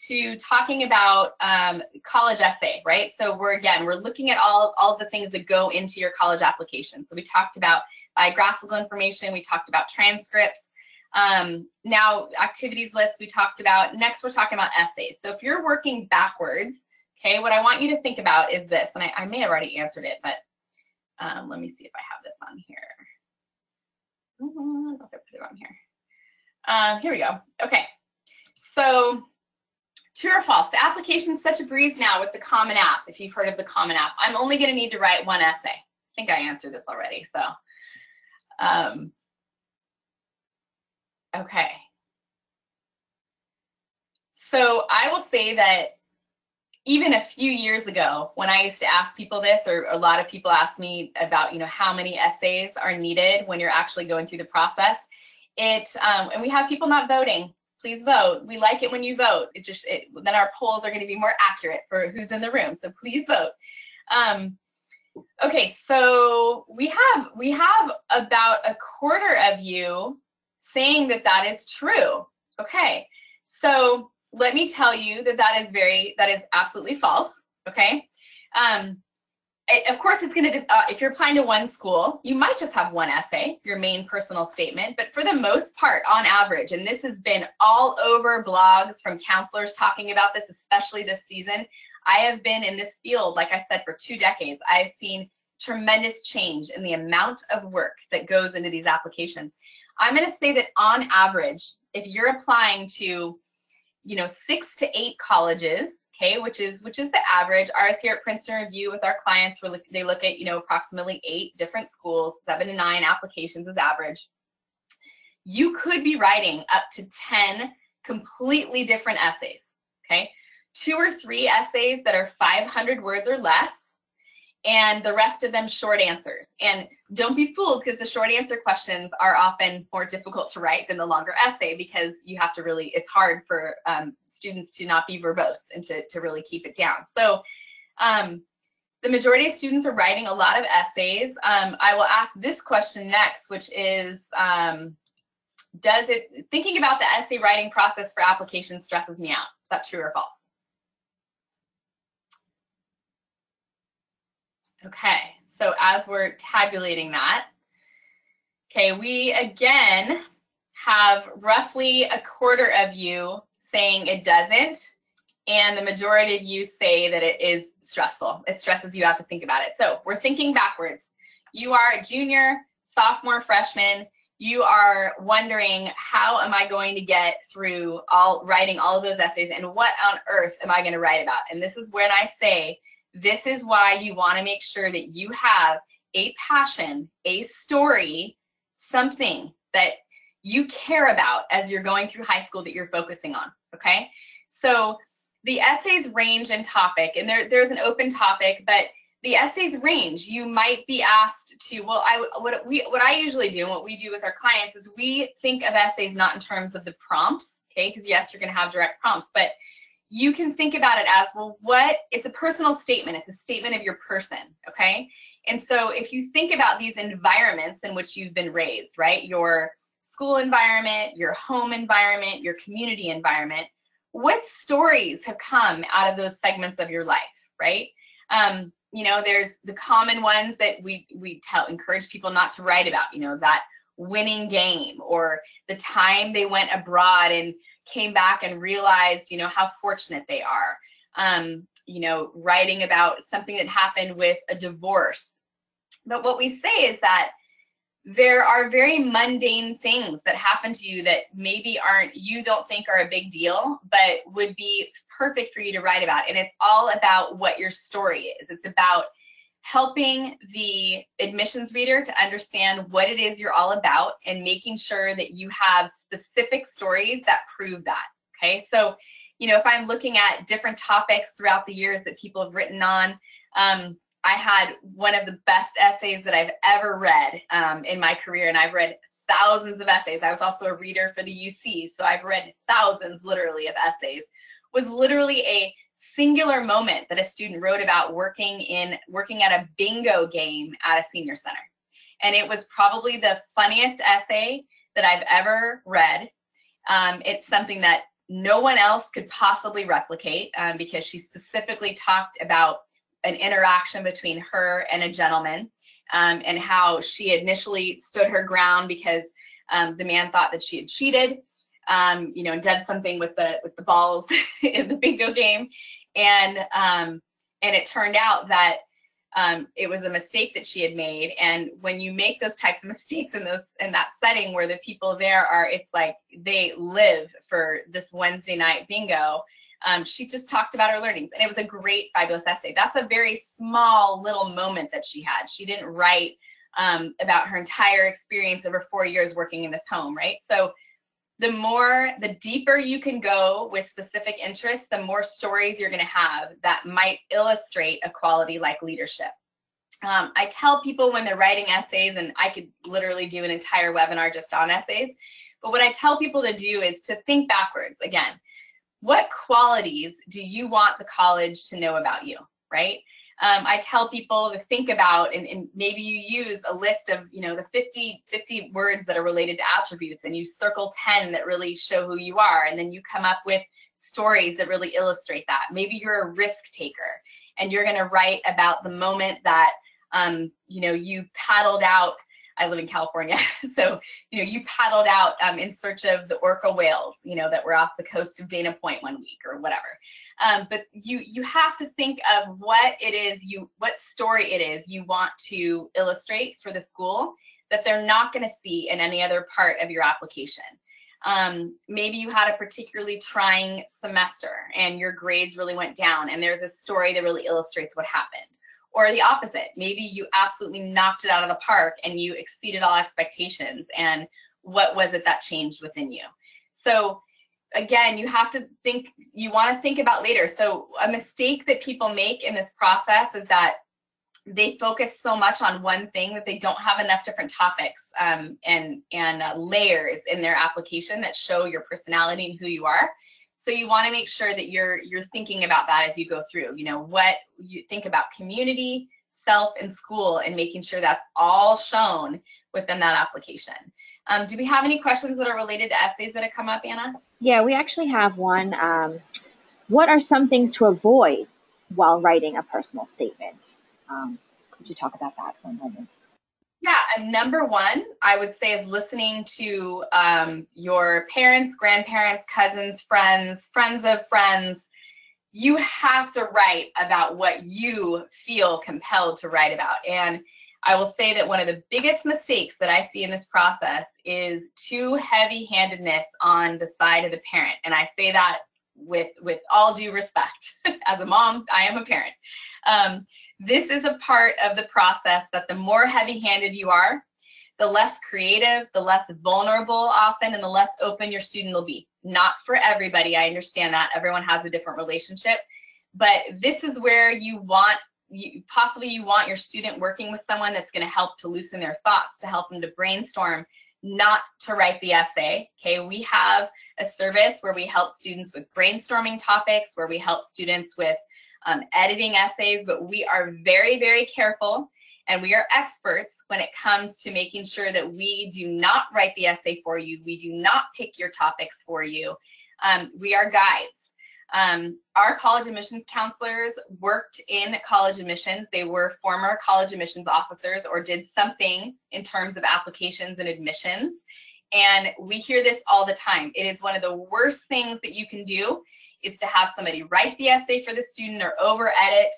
to talking about college essay, right? So we're looking at all the things that go into your college application. So we talked about biographical information, we talked about transcripts. Now, activities list we talked about. Next, we're talking about essays. So if you're working backwards, okay, what I want you to think about is this, and I may have already answered it, but let me see if I have this on here. I don't know if I put it on here. Here we go. Okay, so true or false? The application's such a breeze now with the Common App, if you've heard of the Common App. I'm only going to need to write 1 essay. I think I answered this already, so Okay. So I will say that even a few years ago, when I used to ask people this, or a lot of people ask me about, how many essays are needed when you're actually going through the process, and we have people not voting. Please vote. We like it when you vote. Then our polls are going to be more accurate for who's in the room. So please vote. Okay, so we have about a quarter of you saying that that is true. Okay, so let me tell you that is absolutely false. Okay, of course it's going to, if you're applying to one school, you might just have one essay, your main personal statement, but for the most part, on average, and this has been all over blogs from counselors talking about this, especially this season. I have been in this field, like I said, for 2 decades. I've seen tremendous change in the amount of work that goes into these applications. I'm going to say that on average, if you're applying to, 6 to 8 colleges, okay, which is the average. Ours here at Princeton Review with our clients, they look at, approximately 8 different schools, 7 to 9 applications is average. You could be writing up to 10 completely different essays, okay? 2 or 3 essays that are 500 words or less, and the rest of them short answers. And don't be fooled, because the short answer questions are often more difficult to write than the longer essay, because you have to really, it's hard for students to not be verbose and to really keep it down. So the majority of students are writing a lot of essays. I will ask this question next, which is, thinking about the essay writing process for applications stresses me out. Is that true or false? Okay, so as we're tabulating that, okay, we again have roughly a quarter of you saying it doesn't, and the majority of you say that it is stressful. It stresses you out to think about it. So we're thinking backwards. You are a junior, sophomore, freshman. You are wondering, how am I going to get through writing all of those essays, and what on earth am I going to write about? And this is when I say, this is why you want to make sure that you have a passion, a story, something that you care about as you're going through high school that you're focusing on, okay? So the essays range in topic, and there's an open topic, but the essays range. You might be asked to, what I usually do and what we do with our clients is we think of essays not in terms of the prompts, okay? Because yes, you're going to have direct prompts, but you can think about it as, well, it's a personal statement. It's a statement of your person, okay? And so if you think about these environments in which you've been raised, right? Your school environment, your home environment, your community environment, what stories have come out of those segments of your life, right? There's the common ones that we encourage people not to write about, that winning game, or the time they went abroad and came back and realized, how fortunate they are. Writing about something that happened with a divorce. But what we say is that there are very mundane things that happen to you that maybe you don't think are a big deal, but would be perfect for you to write about. And it's all about what your story is. It's about helping the admissions reader to understand what it is you're all about, and making sure that you have specific stories that prove that, okay? So, if I'm looking at different topics throughout the years that people have written on, I had one of the best essays that I've ever read in my career, and I've read thousands of essays. I was also a reader for the UC, so I've read thousands, literally, of essays. Was literally a singular moment that a student wrote about working at a bingo game at a senior center. And it was probably the funniest essay that I've ever read. It's something that no one else could possibly replicate, because she specifically talked about an interaction between her and a gentleman, and how she initially stood her ground because the man thought that she had cheated, did something with the balls in the bingo game, and it turned out that it was a mistake that she had made. And when you make those types of mistakes in that setting where the people there are, it's like they live for this Wednesday night bingo. She just talked about her learnings, and it was a great, fabulous essay. That's a very small little moment that she had. She didn't write about her entire experience over 4 years working in this home, right? So the deeper you can go with specific interests, the more stories you're going to have that might illustrate a quality like leadership. I tell people when they're writing essays, and I could literally do an entire webinar just on essays, but what I tell people to do is to think backwards again. What qualities do you want the college to know about you, right? I tell people to think about, and maybe you use a list of, the 50 words that are related to attributes, and you circle 10 that really show who you are, and then you come up with stories that really illustrate that. Maybe you're a risk taker, and you're going to write about the moment that, you paddled out. I live in California, so you paddled out in search of the orca whales, that were off the coast of Dana Point one week or whatever. But you have to think of what story it is you want to illustrate for the school that they're not going to see in any other part of your application. Maybe you had a particularly trying semester and your grades really went down, and there's a story that really illustrates what happened. Or the opposite, maybe you absolutely knocked it out of the park and you exceeded all expectations, and what was it that changed within you? So again, you want to think about later. So a mistake that people make in this process is that they focus so much on one thing that they don't have enough different topics and layers in their application that show your personality and who you are. So you want to make sure that you're thinking about that as you go through, what you think about community, self, and school, and making sure that's all shown within that application. Do we have any questions that are related to essays that have come up, Anna? Yeah, we actually have one. What are some things to avoid while writing a personal statement? Could you talk about that for a moment? Yeah, and number one, I would say, is listening to your parents, grandparents, cousins, friends of friends. You have to write about what you feel compelled to write about. And I will say that one of the biggest mistakes that I see in this process is too heavy-handedness on the side of the parent. And I say that with all due respect. As a mom, I am a parent. This is a part of the process that the more heavy-handed you are, the less creative, the less vulnerable often, and the less open your student will be. Not for everybody, I understand that. Everyone has a different relationship. But this is where you want your student working with someone that's going to help to loosen their thoughts, to help them to brainstorm, not to write the essay. Okay, we have a service where we help students with brainstorming topics, where we help students with editing essays, but we are very, very careful, and we are experts when it comes to making sure that we do not write the essay for you. We do not pick your topics for you. We are guides. Our college admissions counselors worked in college admissions. They were former college admissions officers or did something in terms of applications and admissions. And we hear this all the time. It is one of the worst things that you can do is to have somebody write the essay for the student or over edit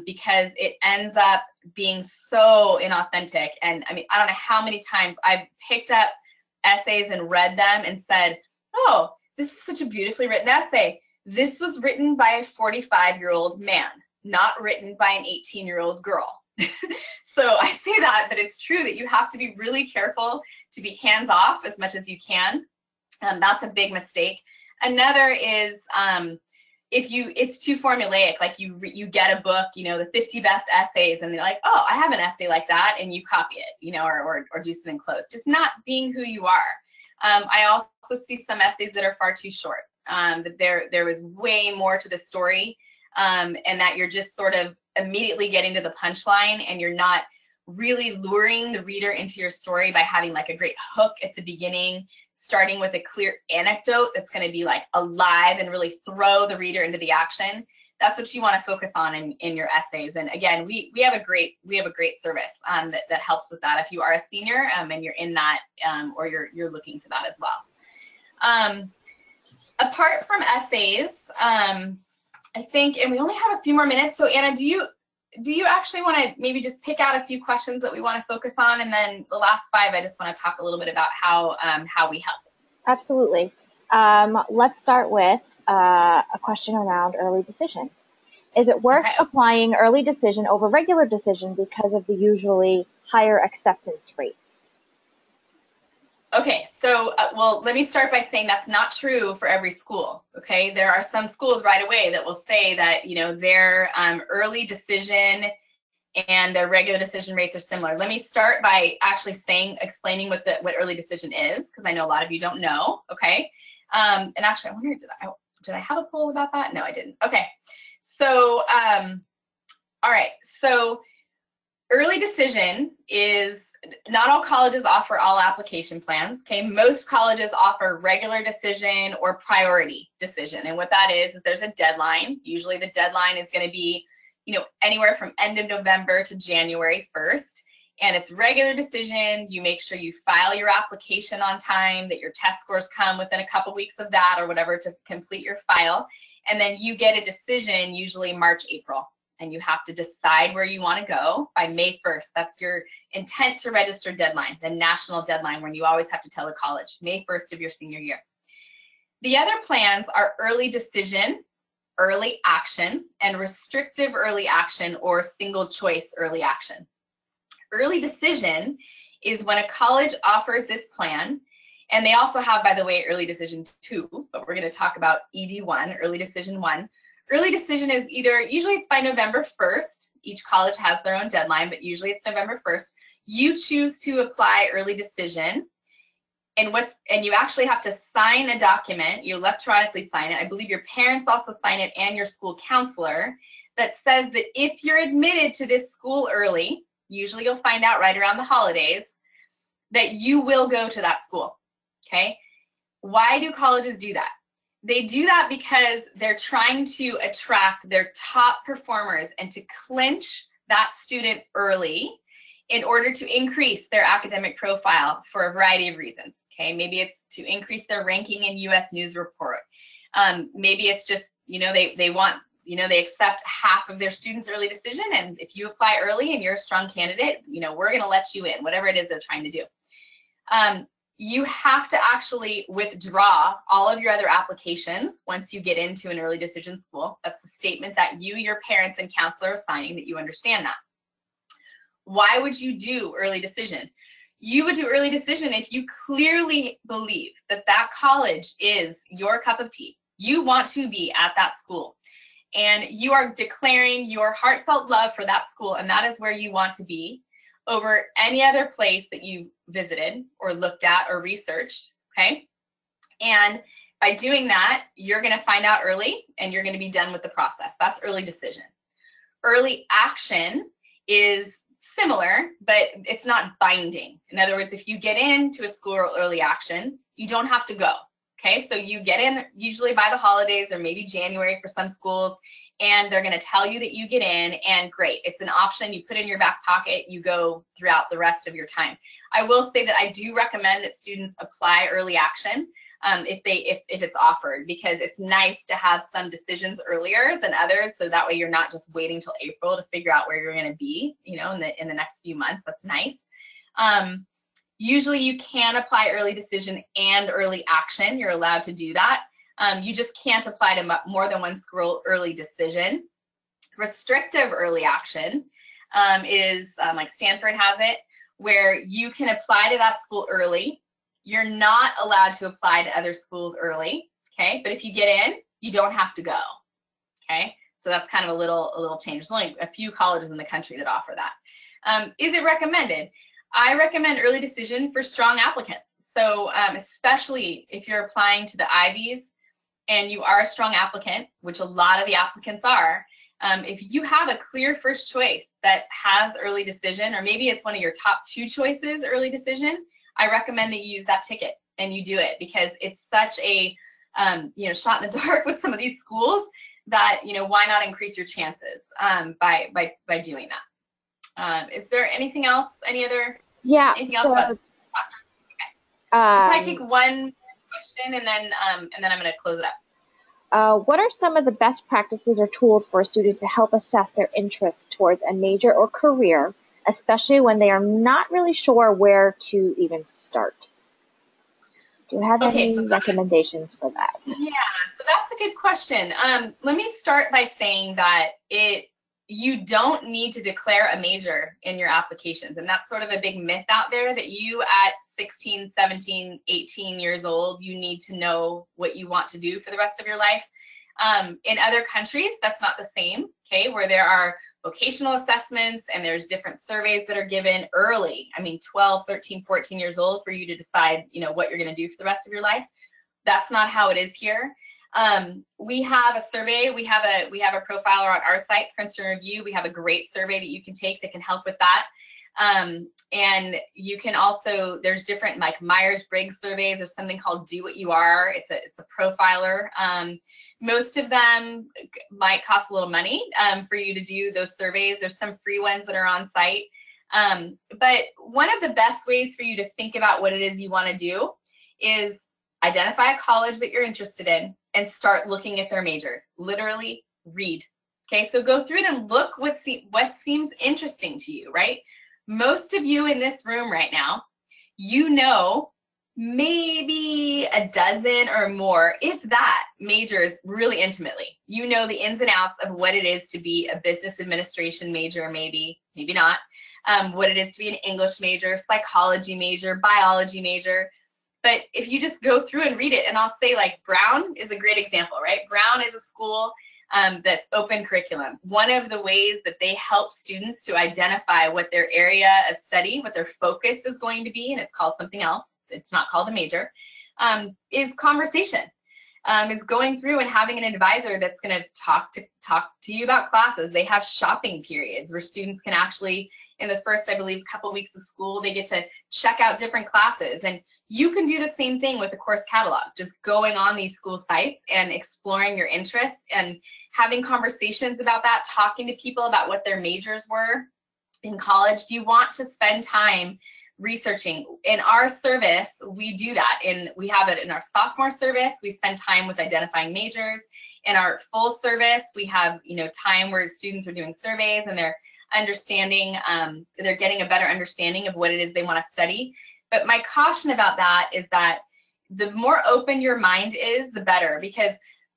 because it ends up being so inauthentic. And I mean, I don't know how many times I've picked up essays and read them and said, oh, this is such a beautifully written essay. This was written by a 45-year-old man, not written by an 18-year-old girl. So I say that, but it's true that you have to be really careful to be hands-off as much as you can. That's a big mistake. Another is it's too formulaic, like you get a book, the 50 best essays, and they're like, oh, I have an essay like that, and you copy it, or do something close. Just not being who you are. I also see some essays that are far too short, that there was way more to the story, and that you're just sort of immediately getting to the punchline, and you're not really luring the reader into your story by having like a great hook at the beginning, starting with a clear anecdote that's going to be like alive and really throw the reader into the action. That's what you want to focus on in your essays. And again, we have a great service that helps with that if you are a senior and you're in that or you're looking for that as well. Apart from essays, I think, and we only have a few more minutes. So Anna, do you actually want to maybe just pick out a few questions that we want to focus on, and then the last 5, I just want to talk a little bit about how we help. Absolutely. Let's start with a question around early decision. Is it worth applying early decision over regular decision because of the usually higher acceptance rates? Okay, so well, let me start by saying that's not true for every school. Okay, there are some schools right away that will say that their early decision and their regular decision rates are similar. Let me start by actually explaining what early decision is, because I know a lot of you don't know. Okay, and actually, I wonder, did I have a poll about that? No, I didn't. Okay, so all right, so early decision is, not all colleges offer all application plans. Okay, most colleges offer regular decision or priority decision, and what that is there's a deadline. Usually the deadline is going to be anywhere from end of November to January 1st, and it's regular decision. You make sure you file your application on time, that your test scores come within a couple weeks of that or whatever to complete your file, and then you get a decision usually March, April. And you have to decide where you want to go by May 1st. That's your intent to register deadline, the national deadline, when you always have to tell a college, May 1st of your senior year. The other plans are early decision, early action, and restrictive early action or single choice early action. Early decision is when a college offers this plan, and they also have, by the way, early decision 2, but we're going to talk about ED1, early decision 1. Early decision is usually it's by November 1st. Each college has their own deadline, but usually it's November 1st. You choose to apply early decision, and you actually have to sign a document. You electronically sign it. I believe your parents also sign it, and your school counselor, that says that if you're admitted to this school early, usually you'll find out right around the holidays, that you will go to that school. Okay? Why do colleges do that? They do that because they're trying to attract their top performers and to clinch that student early in order to increase their academic profile for a variety of reasons. Okay, maybe it's to increase their ranking in U.S. News Report. Maybe it's just, they want, they accept half of their students' early decision, and if you apply early and you're a strong candidate, we're going to let you in, whatever it is they're trying to do. You have to actually withdraw all of your other applications once you get into an early decision school. That's the statement that you, your parents, and counselor are signing that you understand that. Why would you do early decision? You would do early decision if you clearly believe that that college is your cup of tea. You want to be at that school, and you are declaring your heartfelt love for that school, and that is where you want to be, over any other place that you've visited or looked at or researched, okay? And by doing that, you're gonna find out early and you're gonna be done with the process. That's early decision. Early action is similar, but it's not binding. In other words, if you get into a school early action, you don't have to go, okay? So you get in usually by the holidays or maybe January for some schools, and they're going to tell you that you get in, and great, it's an option. You put it in your back pocket, you go throughout the rest of your time. I will say that I do recommend that students apply early action if it's offered, because it's nice to have some decisions earlier than others, so that way you're not just waiting till April to figure out where you're going to be, in the next few months. That's nice. Usually you can apply early decision and early action. You're allowed to do that. You just can't apply to more than one school early decision. Restrictive early action is like Stanford has it, where you can apply to that school early. You're not allowed to apply to other schools early, okay? But if you get in, you don't have to go, okay? So that's kind of a little change. There's only a few colleges in the country that offer that. Is it recommended? I recommend early decision for strong applicants. So especially if you're applying to the Ivies and you are a strong applicant, which a lot of the applicants are, if you have a clear first choice that has early decision, or maybe it's one of your top 2 choices, early decision, I recommend that you use that ticket and you do it, because it's such a shot in the dark with some of these schools that, why not increase your chances by doing that. Is there anything else? Anything else about this? Okay. Can I take one question and then I'm going to close it up? What are some of the best practices or tools for a student to help assess their interest towards a major or career, especially when they are not really sure where to even start? Do you have any recommendations for that? Yeah, so that's a good question. Let me start by saying that you don't need to declare a major in your applications. And that's sort of a big myth out there, that you at 16, 17, 18 years old, you need to know what you want to do for the rest of your life. In other countries, that's not the same, okay, where there are vocational assessments and there's different surveys that are given early. I mean, 12, 13, 14 years old for you to decide, you know, what you're going to do for the rest of your life. That's not how it is here. We have a survey, we have a profiler on our site, Princeton Review. We have a great survey that you can take that can help with that. And you can also, there's different like Myers-Briggs surveys. There's something called Do What You Are. It's a profiler. Most of them might cost a little money for you to do those surveys. There's some free ones that are on site. But one of the best ways for you to think about what it is you want to do is identify a college that you're interested in and start looking at their majors. Literally read. Okay, so go through it and look what seems interesting to you, right? Most of you in this room right now, you know maybe a dozen or more, if that, majors really intimately. You know the ins and outs of what it is to be a business administration major, maybe not, what it is to be an English major, psychology major, biology major. But if you just go through and read it, and I'll say like Brown is a great example, right? Brown is a school that's open curriculum. One of the ways that they help students to identify what their area of study, what their focus is going to be, and it's called something else, it's not called a major, is conversation, is going through and having an advisor that's going to talk to you about classes. They have shopping periods where students can actually, in the first, I believe, couple weeks of school, they get to check out different classes. And you can do the same thing with a course catalog, just going on these school sites and exploring your interests and having conversations about that, talking to people about what their majors were in college. You want to spend time researching. In our service, we do that. We have it in our sophomore service. We spend time with identifying majors. In our full service, we have, you know, time where students are doing surveys and they're understanding, they're getting a better understanding of what it is they want to study. But my caution about that is that the more open your mind is, the better, because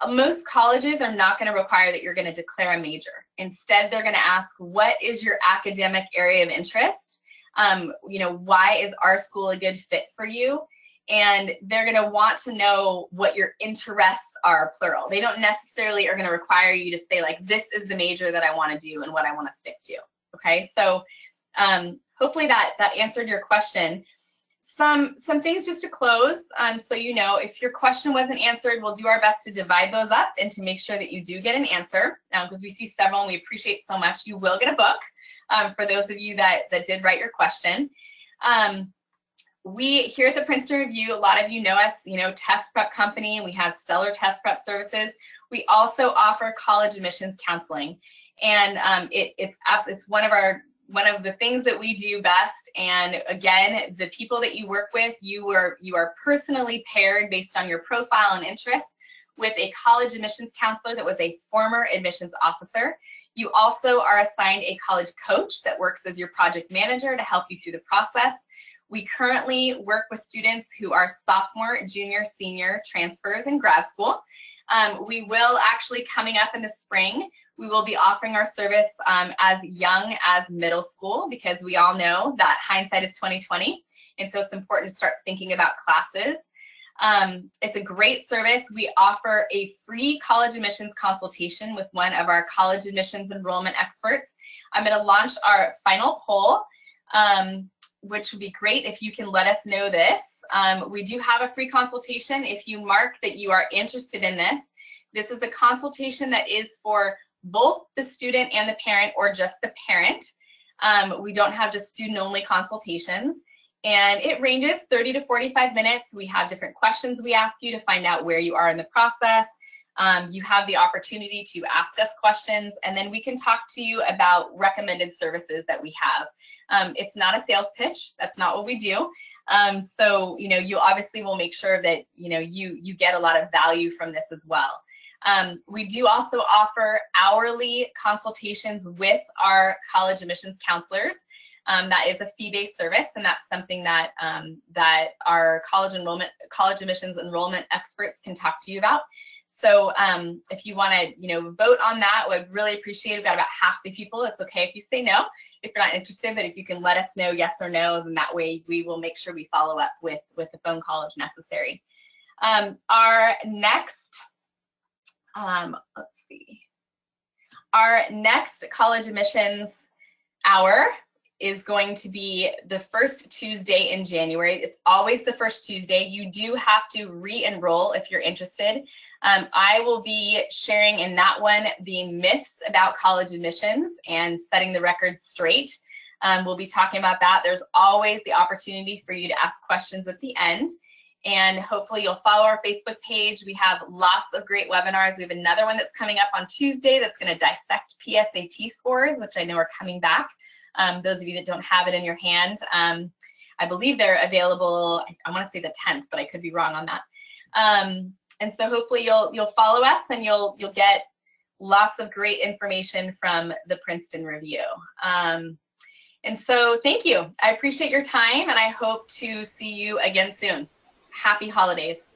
most colleges are not going to require that you're going to declare a major. Instead, they're going to ask, what is your academic area of interest? You know, why is our school a good fit for you? And they're going to want to know what your interests are, plural. They don't necessarily are going to require you to say like, this is the major that I want to do and what I want to stick to. Okay, so hopefully that answered your question. Some things just to close, so you know, if your question wasn't answered, we'll do our best to divide those up and to make sure that you do get an answer, because we see several and we appreciate so much. You will get a book for those of you that did write your question. We here at the Princeton Review, a lot of you know us, you know, test prep company. We have stellar test prep services. We also offer college admissions counseling, and it's one of the things that we do best. And again, the people that you work with, you are personally paired based on your profile and interests with a college admissions counselor that was a former admissions officer. You also are assigned a college coach that works as your project manager to help you through the process. We currently work with students who are sophomore, junior, senior transfers in grad school. We will actually, coming up in the spring, we will be offering our service as young as middle school, because we all know that hindsight is 20/20, and so it's important to start thinking about classes. It's a great service. We offer a free college admissions consultation with one of our college admissions enrollment experts. I'm going to launch our final poll, which would be great if you can let us know this. We do have a free consultation. If you mark that you are interested in this, this is a consultation that is for both the student and the parent, or just the parent. We don't have just student-only consultations. And it ranges 30 to 45 minutes. We have different questions we ask you to find out where you are in the process. You have the opportunity to ask us questions, and then we can talk to you about recommended services that we have. It's not a sales pitch. That's not what we do. So, you know, you obviously will make sure that, you know, you get a lot of value from this as well. We do also offer hourly consultations with our college admissions counselors. That is a fee-based service, and that's something that that our college admissions enrollment experts can talk to you about. So if you want to, vote on that, would really appreciate it. We've got about half the people. It's okay if you say no, if you're not interested, but if you can let us know yes or no, then that way we will make sure we follow up with a phone call if necessary. Our next, let's see, our next college admissions hour is going to be the first Tuesday in January. It's always the first Tuesday. You do have to re-enroll if you're interested. I will be sharing in that one the myths about college admissions and setting the record straight. We'll be talking about that. There's always the opportunity for you to ask questions at the end. And hopefully you'll follow our Facebook page. We have lots of great webinars. We have another one that's coming up on Tuesday that's going to dissect PSAT scores, which I know are coming back. Those of you that don't have it in your hand, I believe they're available, I want to say the 10th, but I could be wrong on that. And so hopefully you'll follow us and you'll get lots of great information from the Princeton Review. And so thank you. I appreciate your time and I hope to see you again soon. Happy holidays.